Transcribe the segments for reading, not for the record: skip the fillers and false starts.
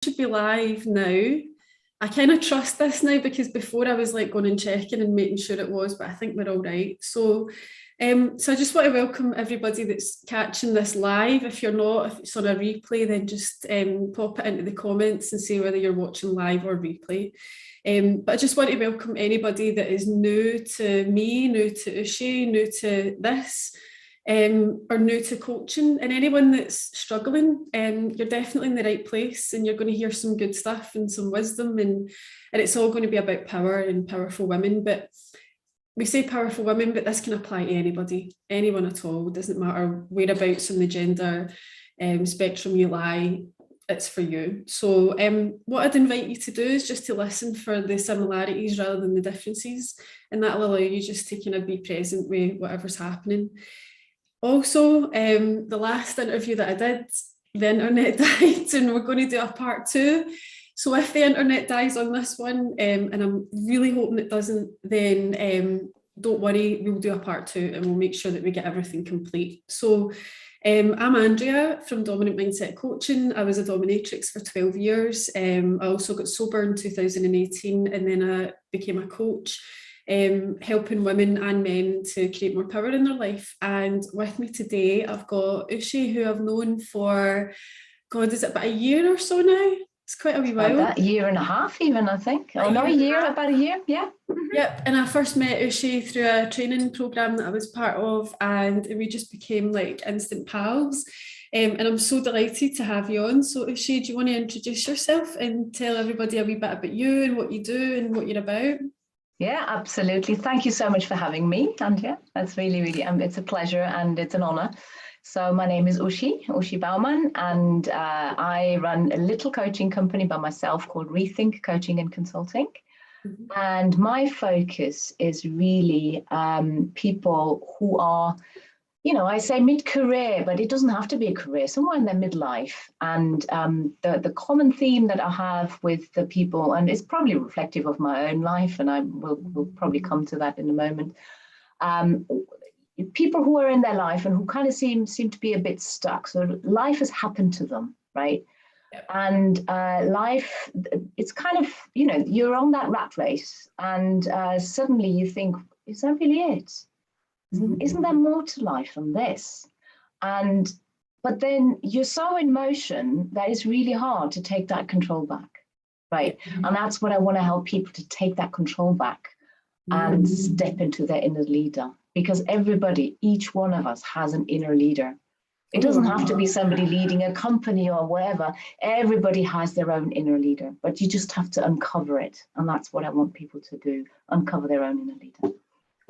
should be live now. I kind of trust this now because before I was like going and checking and making sure it was, but I think we're all right. So I just want to welcome everybody that's catching this live. If you're not, if it's on a replay, then just pop it into the comments and say whether you're watching live or replay. But I just want to welcome anybody that is new to me, new to Uschi, new to this, or new to coaching, and anyone that's struggling, you're definitely in the right place, and you're going to hear some good stuff and some wisdom, and it's all going to be about power and powerful women. But we say powerful women, but this can apply to anybody, anyone at all. It doesn't matter whereabouts in the gender spectrum you lie, it's for you. So what I'd invite you to do is just to listen for the similarities rather than the differences, and that'll allow you just to kind of be present with whatever's happening. Also, the last interview that I did, the internet died, and we're going to do a part 2. So if the internet dies on this one, and I'm really hoping it doesn't, then don't worry, we'll do a part 2 and we'll make sure that we get everything complete. So I'm Andrea from Dominant Mindset Coaching. I was a dominatrix for 12 years. I also got sober in 2018, and then I became a coach, helping women and men to create more power in their life. And with me today, I've got Uschi, who I've known for, God, is it about a year or so now? It's quite a wee while. About a year and a half even, I think. Oh, no, about a year, yeah. Yep, and I first met Uschi through a training program that I was part of, and we just became like instant pals. And I'm so delighted to have you on. So Uschi, do you want to introduce yourself and tell everybody a wee bit about you and what you do and what you're about? Yeah, absolutely. Thank you so much for having me, Andrea. That's really, it's a pleasure and it's an honor. So my name is Uschi Baumann, and I run a little coaching company by myself called Rethink Coaching and Consulting. Mm-hmm. And my focus is really people who are, you know, I say mid-career, but it doesn't have to be a career, somewhere in their midlife. And the common theme that I have with the people, and it's probably reflective of my own life, and I will probably come to that in a moment, people who are in their life and who kind of seem to be a bit stuck. So life has happened to them, right? Yep. And life, it's kind of, you know, you're on that rat race, and suddenly you think, is that really it? Isn't there more to life than this? But then you're so in motion that it's really hard to take that control back, right? Mm-hmm. And that's what I want to help people to take that control back and step into their inner leader. Because everybody, each one of us has an inner leader. It doesn't have to be somebody leading a company or whatever. Everybody has their own inner leader, but you just have to uncover it. And that's what I want people to do, uncover their own inner leader.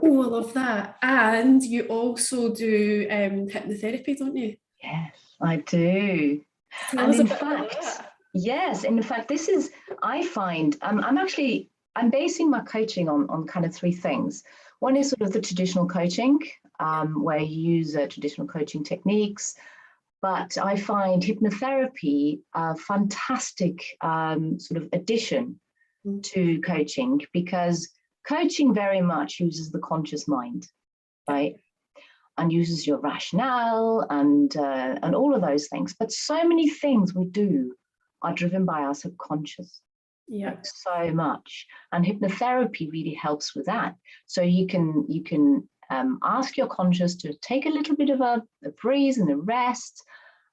Oh, I love that. And you also do hypnotherapy, don't you? Yes, I do. And in fact, yes, in fact, this is, I find, I'm basing my coaching on kind of 3 things. One is sort of the traditional coaching, where you use traditional coaching techniques, but I find hypnotherapy a fantastic sort of addition to coaching, because coaching very much uses the conscious mind, right? And uses your rationale and all of those things. But so many things we do are driven by our subconscious. Yeah, so much, and hypnotherapy really helps with that. So you can ask your conscious to take a little bit of a breeze and a rest,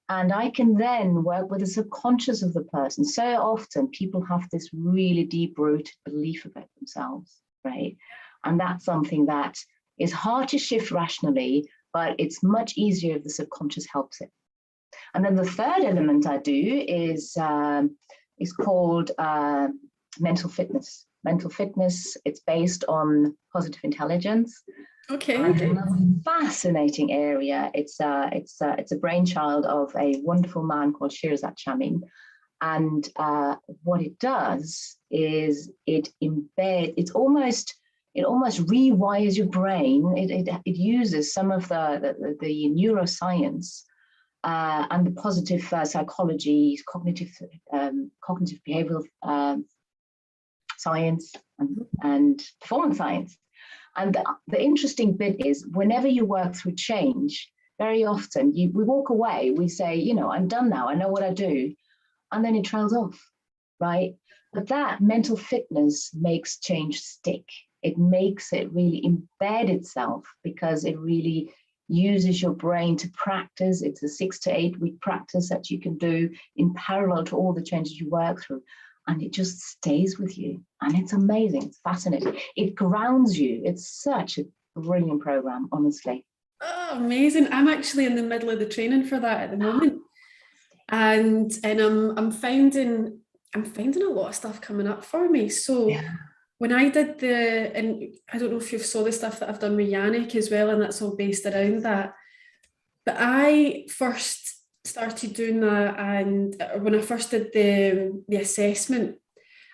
and I can then work with the subconscious of the person. So often people have this really deep-rooted belief about themselves, right? And that's something that is hard to shift rationally, but it's much easier if the subconscious helps it. And then the third element I do is called mental fitness. Mental fitness, it's based on positive intelligence. Okay. Fascinating area. It's a brainchild of a wonderful man called Shirzad Chamine. And what it does is it almost rewires your brain. It uses some of the neuroscience and the positive psychology, cognitive behavioral science and performance science. And the interesting bit is, whenever you work through change, very often we walk away, we say, you know, I'm done now, I know what I do. and then it trails off, right? But that mental fitness makes change stick. It makes it really embed itself because it really uses your brain to practice. It's a 6 to 8 week practice that you can do in parallel to all the changes you work through. And it just stays with you. And it's amazing. It's fascinating. It grounds you. It's such a brilliant program, honestly. Oh, amazing. I'm actually in the middle of the training for that at the moment. And I'm finding a lot of stuff coming up for me. So Yeah. when I did and I don't know if you saw the stuff that I've done with Yannick as well, and that's all based around that. But I first started doing that, and when I first did the assessment,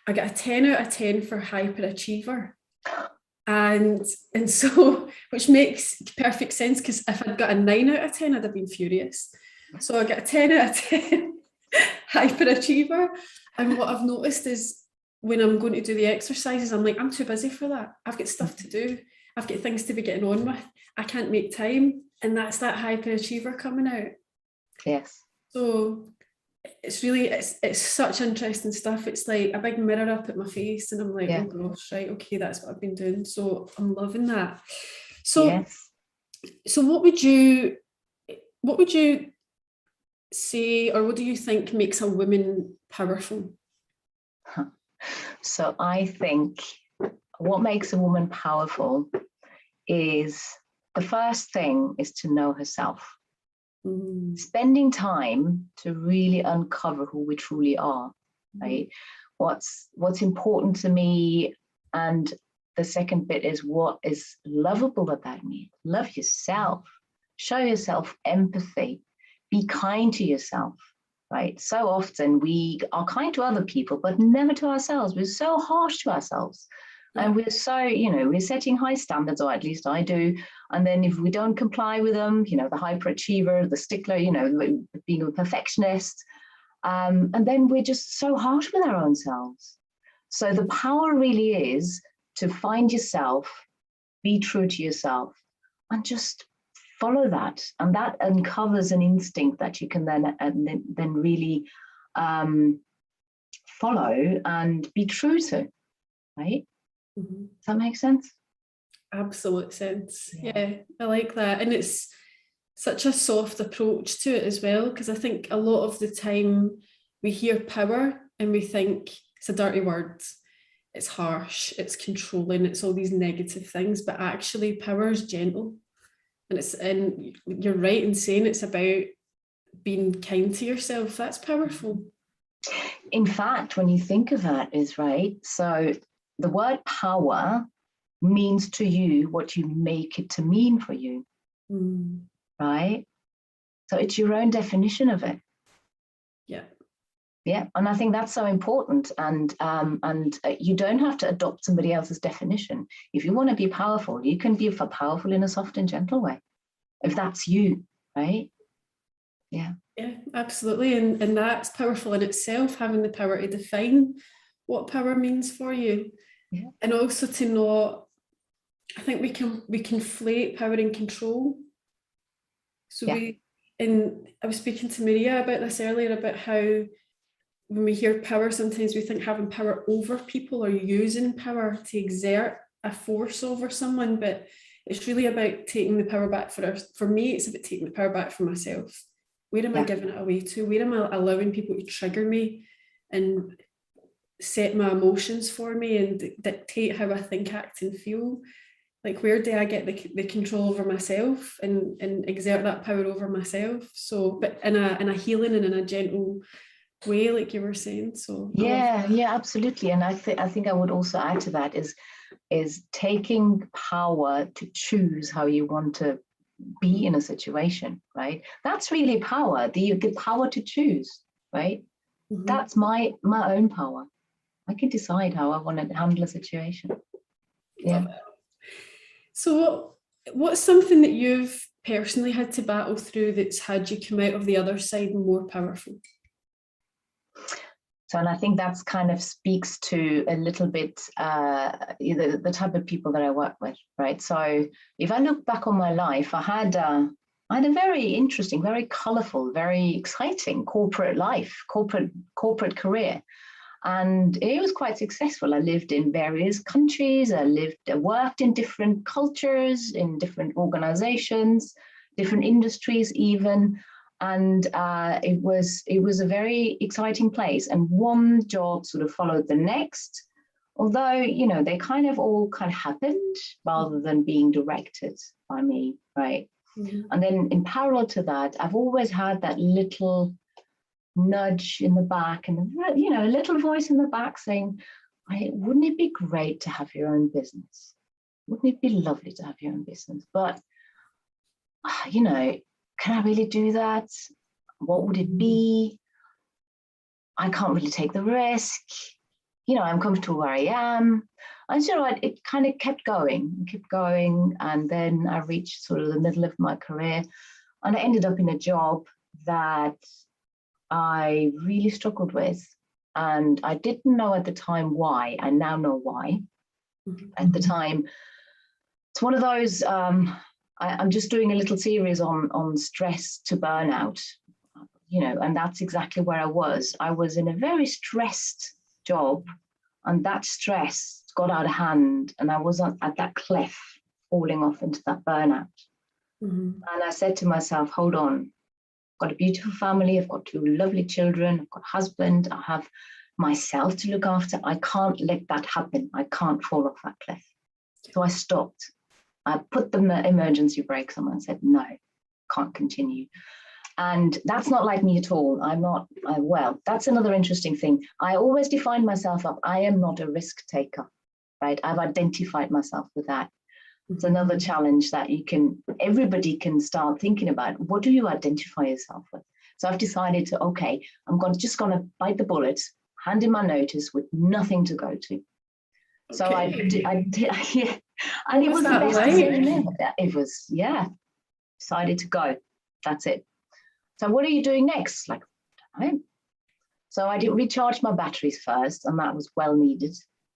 I got a 10 out of 10 for hyperachiever. And so, which makes perfect sense, because if I'd got a 9 out of 10, I'd have been furious. So I got a 10 out of 10 hyperachiever. And what I've noticed is when I'm going to do the exercises, I'm like, I'm too busy for that. I've got stuff to do. I've got things to be getting on with. I can't make time. And that's that hyperachiever coming out. Yes. So it's really, it's such interesting stuff. It's like a big mirror up at my face, and I'm like, oh gosh, right, okay, that's what I've been doing. So I'm loving that. So, yes. So what would you say, or what do you think makes a woman powerful? So I think what makes a woman powerful is, the first thing is to know herself. Spending time to really uncover who we truly are, right? What's important to me, and the second bit is what is lovable about me. Love yourself, show yourself empathy, be kind to yourself, right? So often we are kind to other people, but never to ourselves. We're so harsh to ourselves. And we're so, we're setting high standards, or at least I do. And then if we don't comply with them, the hyperachiever, the stickler, being a perfectionist, and then we're just so harsh with our own selves. So the power really is to find yourself, be true to yourself, and just follow that. And that uncovers an instinct that you can then really follow and be true to, right? Does that make sense? Absolute sense. Yeah, I like that. And it's such a soft approach to it as well, because I think a lot of the time we hear power and we think it's a dirty word, it's harsh, it's controlling, it's all these negative things, but actually power is gentle. And you're right in saying it's about being kind to yourself. That's powerful. In fact, when you think of that, is right. So the word power means to you what you make it to mean for you, right? So it's your own definition of it. Yeah, and I think that's so important. And you don't have to adopt somebody else's definition. If you want to be powerful, you can be powerful in a soft and gentle way, if that's you, right? Yeah, absolutely. And that's powerful in itself, having the power to define what power means for you. And also to not, I think we conflate power and control. So I was speaking to Maria about this earlier, about how when we hear power, sometimes we think having power over people or using power to exert a force over someone, but it's really about taking the power back for me, it's about taking the power back for myself. Where am I giving it away to? Where am I allowing people to trigger me and set my emotions for me and dictate how I think, act and feel? Like, where do I get the control over myself and exert that power over myself? So, but in a healing and in a gentle way, like you were saying. So absolutely. And I think I would also add to that is taking power to choose how you want to be in a situation, right? That's really power. The power to choose, right? That's my own power. I can decide how I want to handle a situation. Yeah. So what's something that you've personally had to battle through that's had you come out of the other side more powerful? So, and I think that's kind of speaks to a little bit the type of people that I work with, right? So if I look back on my life, I had I had a very interesting, very colorful, very exciting corporate life, corporate career. And it was quite successful. I lived in various countries. I worked in different cultures, in different organizations, different industries even. And it was a very exciting place. And one job sort of followed the next, although, you know, they kind of all kind of happened rather than being directed by me, right? Mm-hmm. And then in parallel to that, I've always had that little nudge in the back and, you know, a little voice in the back saying, wouldn't it be great to have your own business? Wouldn't it be lovely to have your own business? But, you know, can I really do that? What would it be? I can't really take the risk. You know, I'm comfortable where I am. And so it kind of kept going. And then I reached sort of the middle of my career and I ended up in a job that I really struggled with. And I didn't know at the time why. I now know why. Mm-hmm. At the time, it's one of those, I'm just doing a little series on stress to burnout, you know, and that's exactly where I was. I was in a very stressed job, and that stress got out of hand, and I was at that cliff, falling off into that burnout. Mm-hmm. And I said to myself, hold on, I've got a beautiful family, I've got 2 lovely children, I've got a husband, I have myself to look after. I can't let that happen. I can't fall off that cliff. So I stopped. I put the emergency brakes on and said, no, can't continue. And that's not like me at all. Well, that's another interesting thing. I always define myself up. I am not a risk taker, right? I've identified myself with that. It's another challenge that everybody can start thinking about. What do you identify yourself with? So I've decided to, okay, just going to bite the bullet, hand in my notice with nothing to go to. Okay. So I did, yeah. And it was the best decision ever. It was, yeah, decided to go. That's it. So what are you doing next? Like, I don't know. So I did recharge my batteries first, and that was well needed.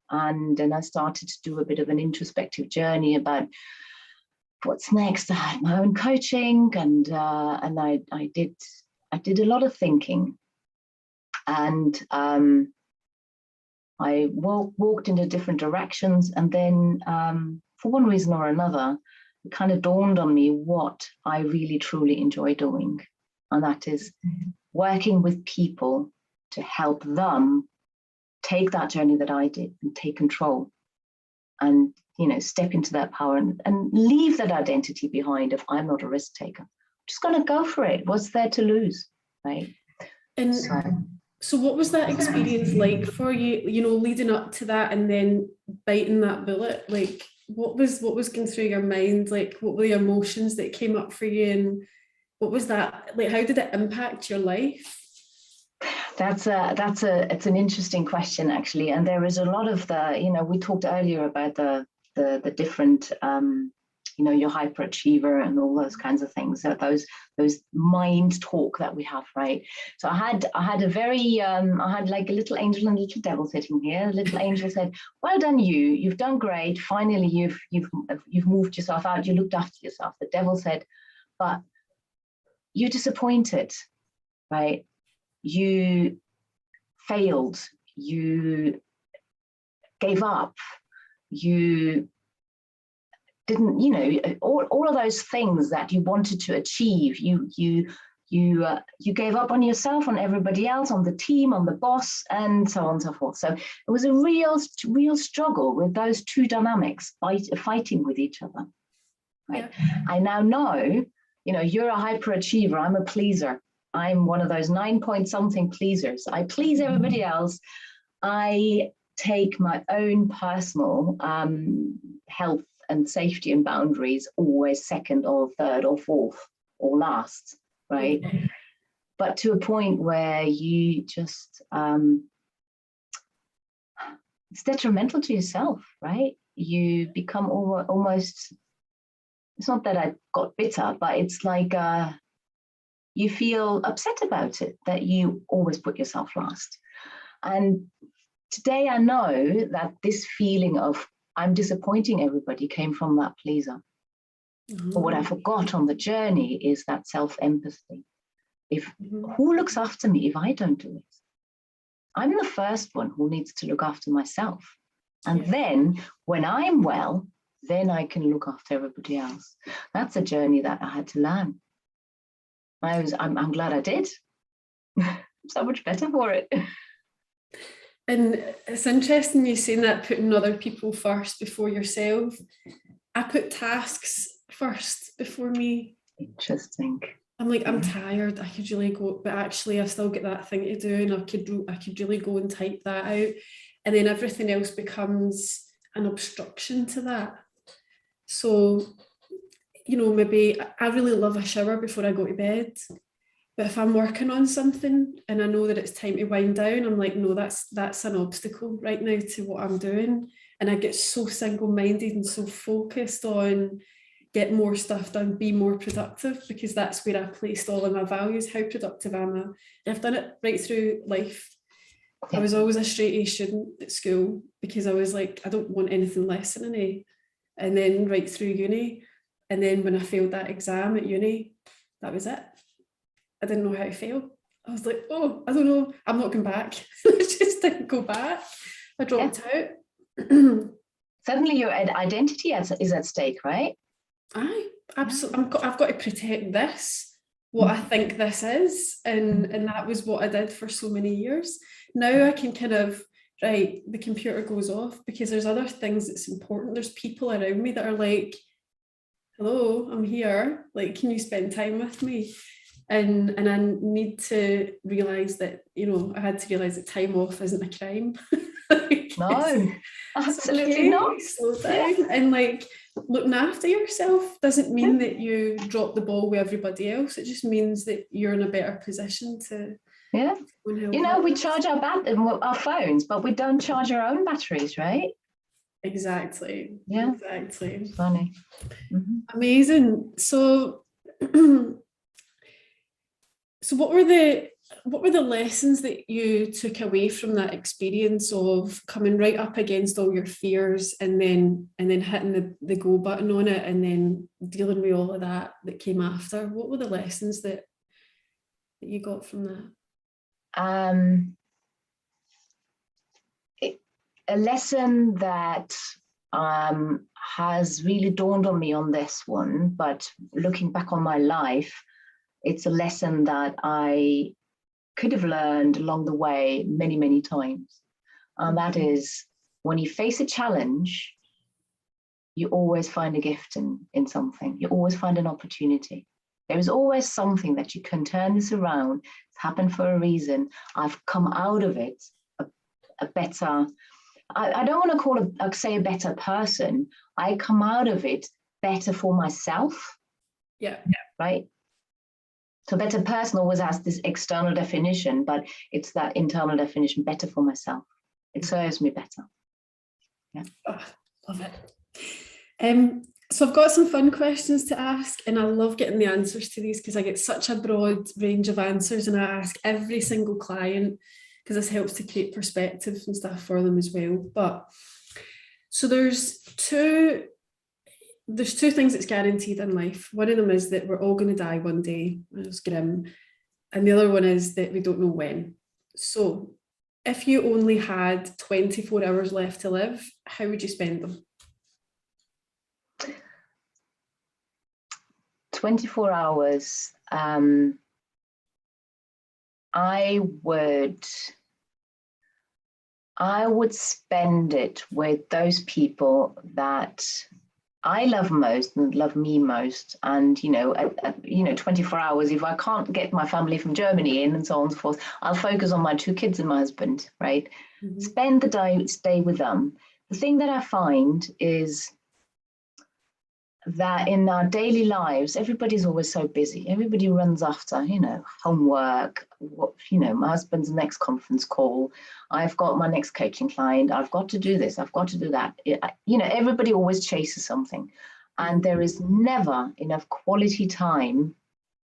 And then I started to do a bit of an introspective journey about what's next. I had my own coaching, and I did a lot of thinking, and I walked into different directions, and then for one reason or another, it kind of dawned on me what I really truly enjoy doing, and that is working with people to help them take that journey that I did and take control, and, you know, step into that power and leave that identity behind of I'm not a risk taker. I'm just going to go for it. What's there to lose, right? And so what was that experience like for you, you know, leading up to that and then biting that bullet? Like, what was going through your mind? Like, what were the emotions that came up for you, and what was that like? How did it impact your life? It's an interesting question, actually. And there is a lot of you know, we talked earlier about the different, you know, your hyperachiever and all those kinds of things. So those mind talk that we have, right? So I had a very, I had like a little angel and a little devil sitting here. The little angel said, well done, you've done great. Finally, you've moved yourself out. You looked after yourself. The devil said, but you're disappointed, right? You failed, you gave up, you didn't, you know, all of those things that you wanted to achieve, you gave up on yourself, on everybody else, on the team, on the boss, and so on and so forth. So it was a real struggle with those 2 dynamics fighting with each other. Right? Yeah. I now know, you know, you're a hyperachiever, I'm a pleaser. I'm one of those 9-point-something pleasers. I please everybody else. I take my own personal health and safety and boundaries always second or third or fourth or last, right? Okay. But to a point where you just, it's detrimental to yourself, right? You become almost, it's not that I got bitter, but it's like, you feel upset about it, that you always put yourself last. And today I know that this feeling of I'm disappointing everybody came from that pleaser. But what I forgot on the journey is that self-empathy. Who looks after me if I don't do it? I'm the first one who needs to look after myself. And then when I'm well, then I can look after everybody else. That's a journey that I had to learn. I'm glad I did. I'm so much better for it. And it's interesting you saying that, putting other people first before yourself. I put tasks first before me. Interesting. I'm like, I'm tired, I could really go, but actually I still get that thing to do, and I could really go and type that out. And then everything else becomes an obstruction to that. So, you know, maybe I really love a shower before I go to bed. But if I'm working on something and I know that it's time to wind down, I'm like, no, that's an obstacle right now to what I'm doing. And I get so single-minded and so focused on get more stuff done, be more productive, because that's where I placed all of my values. How productive am I? I've done it right through life. I was always a straight A student at school because I was like, I don't want anything less than an A. And then right through uni. And then when I failed that exam at uni, that was it. I didn't know how to fail. I was like, oh, I don't know. I'm not going back. I just didn't go back. I dropped out. Suddenly your identity is at stake, right? Aye, absolutely. I've got to protect this, what I think this is. And that was what I did for so many years. Now I can kind of, right, the computer goes off because there's other things that's important. There's people around me that are like, hello, I'm here. Like, can you spend time with me? And I need to realise that, you know, I had to realise that time off isn't a crime. Like, no, absolutely okay, not. slow down. And like, looking after yourself doesn't mean that you drop the ball with everybody else. It just means that you're in a better position to you know, we charge our phones, but we don't charge our own batteries, right? Exactly. Exactly. Funny. Amazing. So so what were the lessons that you took away from that experience of coming right up against all your fears and then hitting the go button on it and then dealing with all of that came after? What were the lessons that you got from that? A lesson that has really dawned on me on this one, but looking back on my life, it's a lesson that I could have learned along the way many, many times. And that is, when you face a challenge, you always find a gift in something. You always find an opportunity. There is always something that you can turn this around. It's happened for a reason. I've come out of it a better, I don't want to say a better person. I come out of it better for myself. Yeah. Right? So better person always has this external definition, but it's that internal definition, better for myself. It serves me better. Yeah. Oh, love it. So I've got some fun questions to ask, and I love getting the answers to these because I get such a broad range of answers, and I ask every single client because this helps to create perspective and stuff for them as well. But so there's two things that's guaranteed in life. One of them is that we're all going to die one day. It's grim. And the other one is that we don't know when. So if you only had 24 hours left to live, how would you spend them? 24 hours. I would spend it with those people that I love most and love me most. And, you know, 24 hours, if I can't get my family from Germany in and so on and so forth, I'll focus on my 2 kids and my husband, right? Spend the day with them. The thing that I find is that in our daily lives, everybody's always so busy. Everybody runs after, you know, homework, my husband's next conference call. I've got my next coaching client. I've got to do this. I've got to do that. Everybody always chases something. And there is never enough quality time.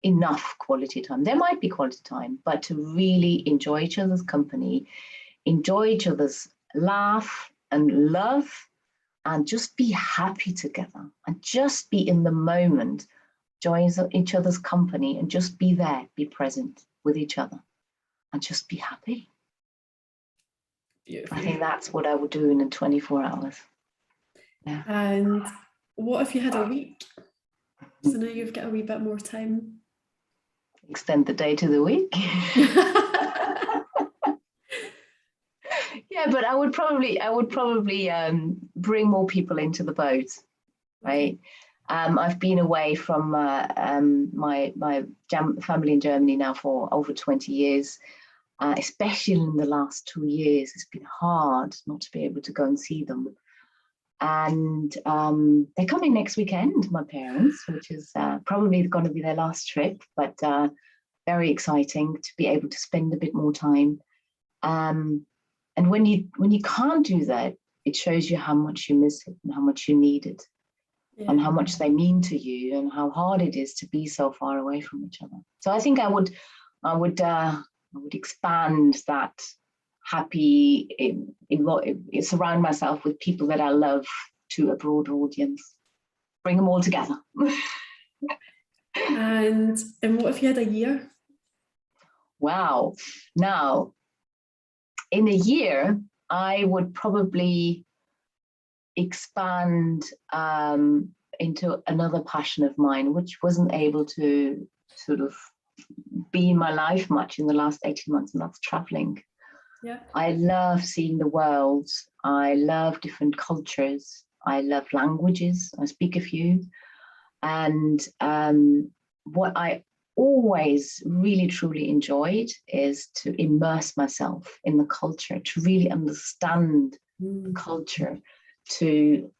There might be quality time, but to really enjoy each other's company, enjoy each other's laugh and love, and just be happy together and just be in the moment, enjoy each other's company and just be there, be present with each other and just be happy. Beautiful. I think that's what I would do in 24 hours. Yeah. And what if you had a week? So now you've got a wee bit more time. Extend the day to the week. Yeah, but I would probably bring more people into the boat, right? Okay. I've been away from my family in Germany now for over 20 years, especially in the last 2 years. It's been hard not to be able to go and see them. And they're coming next weekend, my parents, which is probably going to be their last trip, but very exciting to be able to spend a bit more time. And when you can't do that, it shows you how much you miss it and how much you need it, yeah, and how much they mean to you and how hard it is to be so far away from each other. So I think I would expand that happy, surround myself with people that I love to a broader audience, bring them all together. And what if you had a year? Wow. Now, in a year, I would probably expand into another passion of mine, which wasn't able to sort of be in my life much in the last 18 months, and that's traveling. Yeah. I love seeing the world. I love different cultures. I love languages. I speak a few. And what I always really truly enjoyed is to immerse myself in the culture, to really understand the culture, to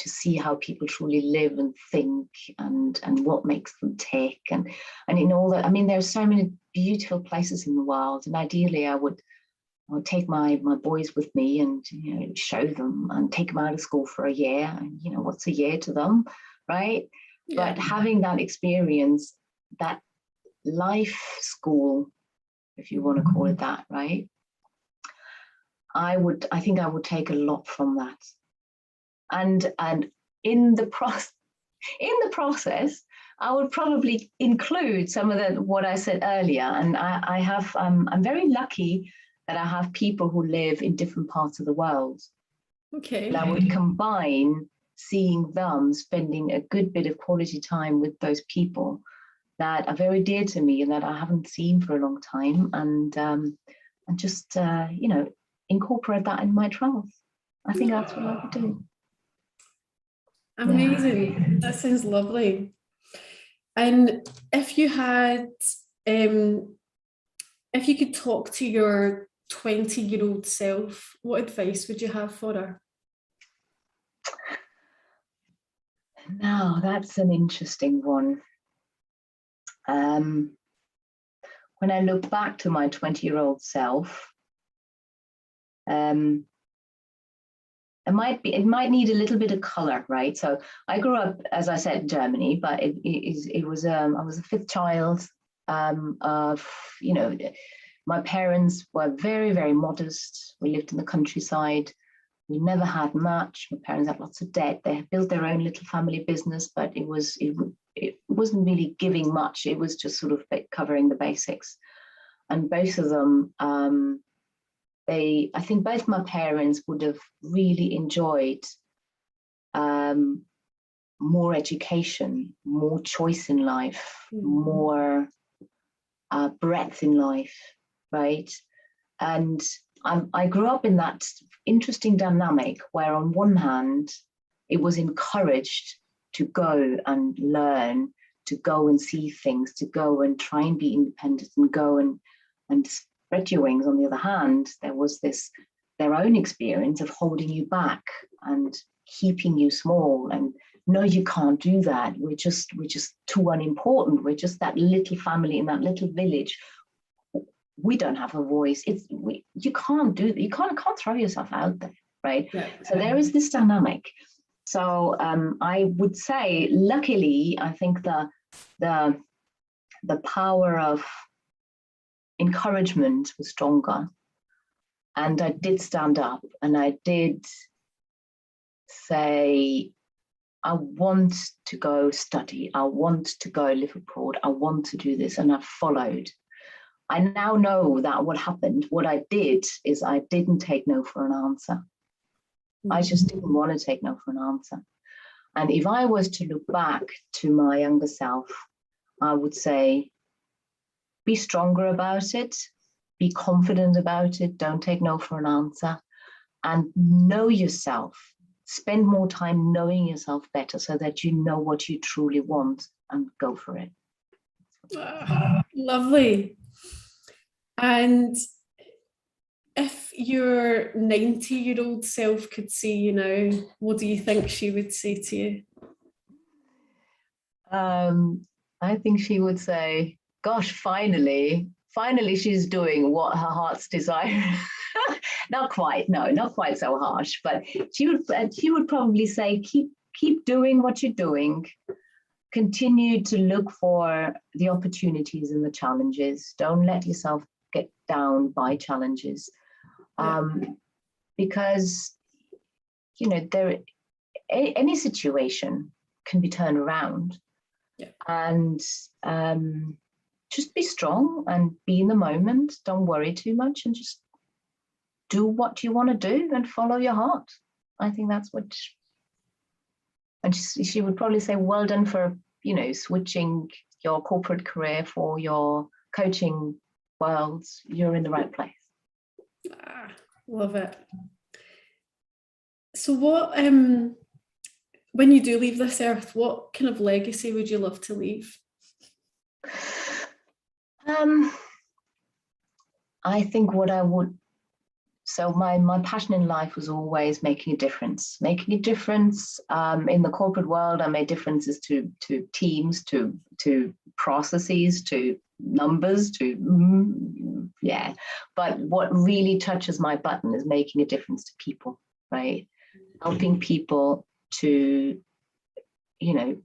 see how people truly live and think and what makes them tick and in all that. I mean, there's so many beautiful places in the world, and ideally I would take my boys with me and show them and take them out of school for a year. And what's a year to them, right? Yeah. But having that experience, that life school, if you want to call it that, right? I think I would take a lot from that. And in the process, I would probably include some of what I said earlier. And I'm very lucky that I have people who live in different parts of the world. Okay. And I would combine seeing them, spending a good bit of quality time with those people that are very dear to me and that I haven't seen for a long time, and just incorporate that in my travels. I think that's what I would do. Amazing. Yeah. That sounds lovely. And if you had, if you could talk to your 20-year-old self, what advice would you have for her? Now, that's an interesting one. When I look back to my 20-year-old self, it might need a little bit of color, right? So I grew up, as I said, in Germany, but I was a fifth child of, my parents were very, very modest. We lived in the countryside. We never had much. My parents had lots of debt. They had built their own little family business, but it wasn't really giving much. It was just sort of covering the basics. And both of them, I think both my parents would have really enjoyed more education, more choice in life, more breadth in life, right? And I grew up in that interesting dynamic where on one hand, it was encouraged to go and learn, to go and see things, to go and try and be independent and go and spread your wings. On the other hand, there was their own experience of holding you back and keeping you small. And no, you can't do that. We're just too unimportant. We're just that little family in that little village. We don't have a voice. You can't do that. You can't throw yourself out there, right? Yeah. So there is this dynamic. So I would say, luckily, I think the power of encouragement was stronger, and I did stand up, and I did say, I want to go study, I want to go live abroad, I want to do this, and I've followed. I now know that what happened, what I did is I didn't take no for an answer. I just didn't want to take no for an answer. And if I was to look back to my younger self, I would say, be stronger about it, be confident about it, don't take no for an answer, and know yourself. Spend more time knowing yourself better so that you know what you truly want and go for it. Lovely. And if your 90-year-old self could see you now, what do you think she would say to you? I think she would say, gosh, finally she's doing what her heart's desire. Not quite, no, not quite so harsh, but she would probably say, keep doing what you're doing. Continue to look for the opportunities and the challenges. Don't let yourself get down by challenges. Because, you know, any situation can be turned around. And just be strong and be in the moment. Don't worry too much and just do what you want to do and follow your heart. I think that's what, and she would probably say, well done for, you know, switching your corporate career for your coaching worlds. You're in the right place. Love it. So what, when you do leave this earth, what kind of legacy would you love to leave? I think what I would, so my passion in life was always making a difference. Making a difference in the corporate world. I made differences to teams, to processes, to numbers, yeah. But what really touches my button is making a difference to people, right? Helping people to, you know,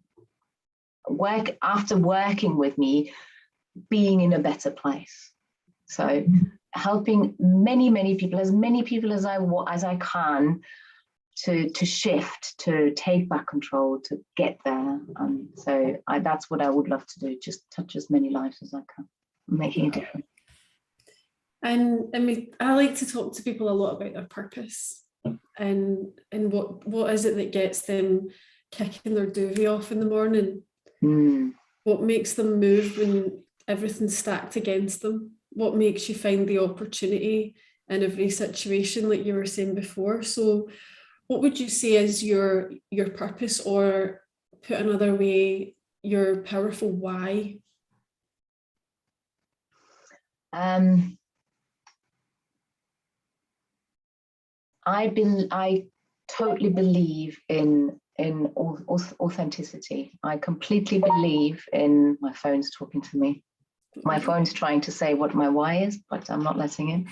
after working with me, being in a better place. So helping many people, as many people as I can, to shift, to take back control, to get there. So that's what I would love to do, just touch as many lives as I can, making a difference. And I mean, I like to talk to people a lot about their purpose and what is it that gets them kicking their duvet off in the morning? What makes them move when everything's stacked against them? What makes you find the opportunity in every situation, like you were saying before? So what would you say is your purpose, or put another way, your powerful why? I totally believe in authenticity. I completely believe in, my phone's talking to me. My phone's trying to say what my why is, but I'm not letting it.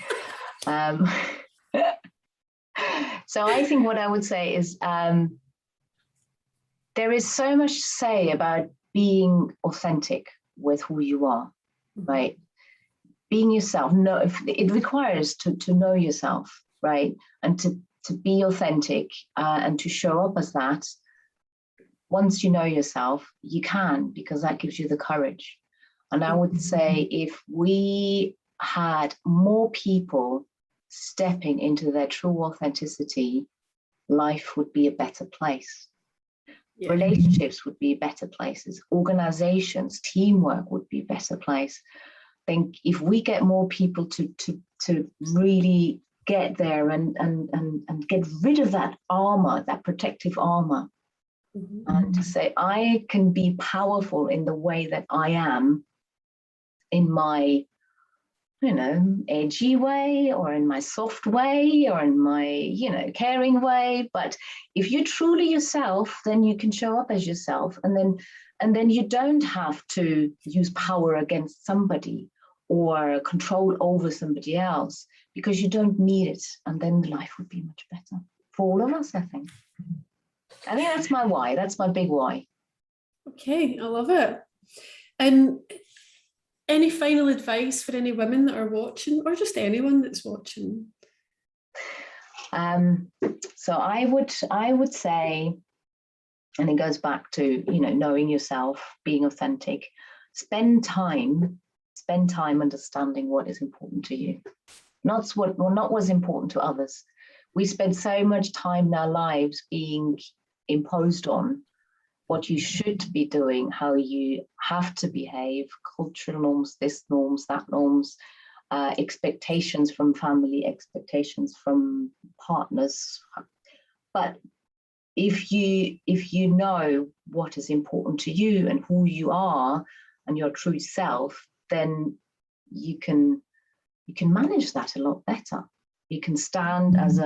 So I think what I would say is there is so much to say about being authentic with who you are, right? Being yourself. No, it requires to know yourself, right? And to be authentic and to show up as that. Once you know yourself, you can, because that gives you the courage. And I would say if we had more people stepping into their true authenticity, life would be a better place. Yeah. Relationships would be better places. Organizations, teamwork would be a better place. I think if we get more people to really get there and get rid of that armor, that protective armor, and to say, I can be powerful in the way that I am, in my, you know, edgy way, or in my soft way, or in my, you know, caring way. But if you're truly yourself, then you can show up as yourself, and then you don't have to use power against somebody or control over somebody else, because you don't need it, and then life would be much better for all of us. I think that's my why. That's my big why. Okay, I love it. And any final advice for any women that are watching, or just anyone that's watching? So I would say, and it goes back to, knowing yourself, being authentic, spend time understanding what is important to you, not what's important to others. We spend so much time in our lives being imposed on what you should be doing, how you have to behave, cultural norms, this norms, that norms, expectations from family, expectations from partners. But if you know what is important to you and who you are and your true self, then you can manage that a lot better. You can stand as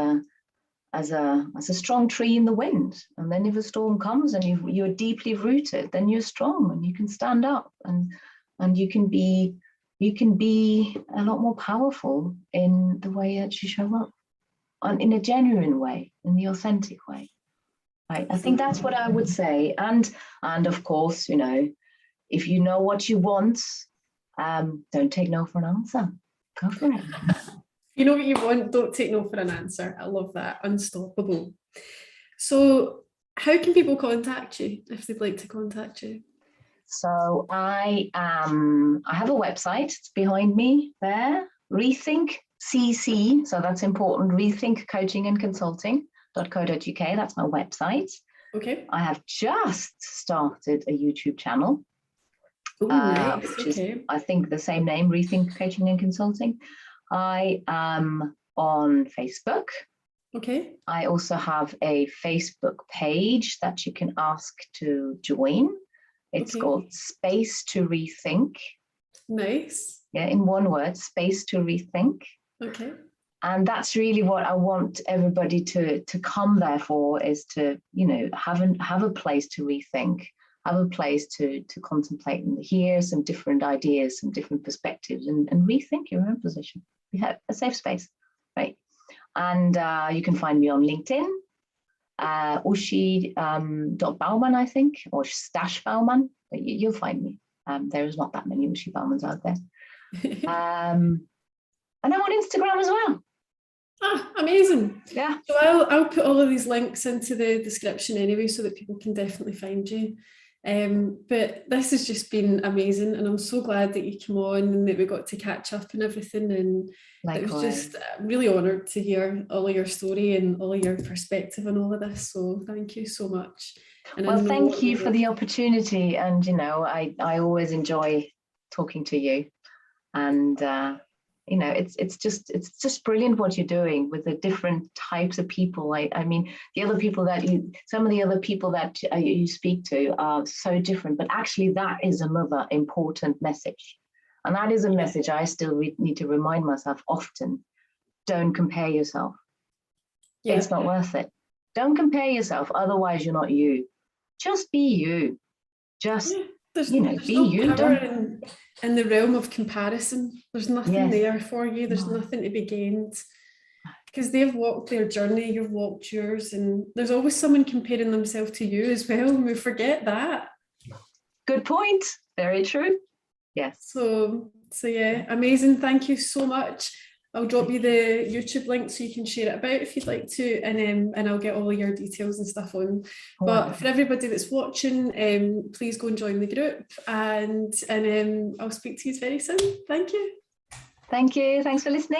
a strong tree in the wind, and then if a storm comes and you're deeply rooted, then you're strong and you can stand up and you can be a lot more powerful in the way that you show up, and in a genuine way, in the authentic way. Right? I think that's what I would say. And of course, if you know what you want, don't take no for an answer. Go for it. You know what you want, don't take no for an answer. I love that. Unstoppable. So how can people contact you if they'd like to contact you? So I have a website. It's behind me there. Rethink CC. So that's important. Rethink Coaching and Consulting.co.uk. That's my website. Okay. I have just started a YouTube channel. Oh, nice. Which is, I think, the same name, Rethink Coaching and Consulting. I am on Facebook. Okay. I also have a Facebook page that you can ask to join. It's called Space to Rethink. Nice. Yeah, in one word, Space to Rethink. Okay. And that's really what I want everybody to come there for, is to, have a place to rethink, have a place to contemplate and hear some different ideas, some different perspectives, and rethink your own position. We have a safe space, right? And you can find me on LinkedIn, Uschi .Baumann, I think, or / Baumann. You'll find me. There is not that many Uschi Baumans out there. And I'm on Instagram as well. Ah, amazing. Yeah. So I'll put all of these links into the description anyway, so that people can definitely find you. But this has just been amazing, and I'm so glad that you came on and that we got to catch up and everything. And Likewise. It was just really honoured to hear all of your story and all of your perspective on all of this. So thank you so much. And well, thank you for the opportunity. And I always enjoy talking to you. And it's just brilliant what you're doing with the different types of people. I mean, some of the other people that you speak to are so different, but actually that is another important message. And that is a message I still need to remind myself often. Don't compare yourself. Yeah. It's not worth it. Don't compare yourself. Otherwise you're not you. Just be you. Just, there's be no you. Power in the realm of comparison. There's nothing there for you. There's nothing to be gained, because they've walked their journey, you've walked yours, and there's always someone comparing themselves to you as well, and we forget that. Good point. Very true. Yes. So yeah, amazing. Thank you so much. I'll drop you the YouTube link so you can share it about if you'd like to, and I'll get all of your details and stuff on. But for everybody that's watching, please go and join the group, and I'll speak to you very soon. Thank you. Thank you. Thanks for listening.